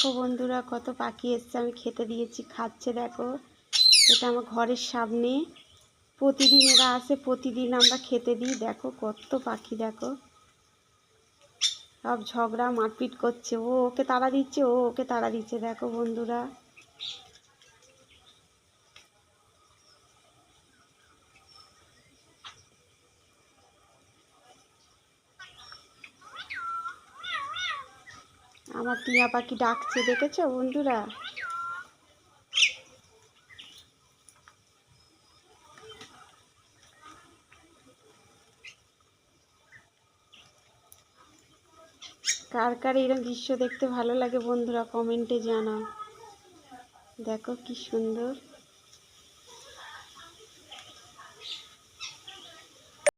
দেখো বন্ধুরা কত পাখি এসছে, আমি খেতে দিয়েছি, খাচ্ছে। দেখো এটা আমার ঘরের সামনে, প্রতিদিন এরা আসে, প্রতিদিন আমরা খেতে দিই। দেখো কত পাখি, দেখো সব ঝগড়া মারপিট করছে, ও ওকে তাড়া দিচ্ছে, ও ওকে তাড়া দিচ্ছে। দেখো বন্ধুরা আমার টিয়া পাখি ডাকছে, দেখেছো বন্ধুরা? কার কার এরকম দৃশ্য দেখতে ভালো লাগে বন্ধুরা, কমেন্টে জানাও। দেখো কি সুন্দর।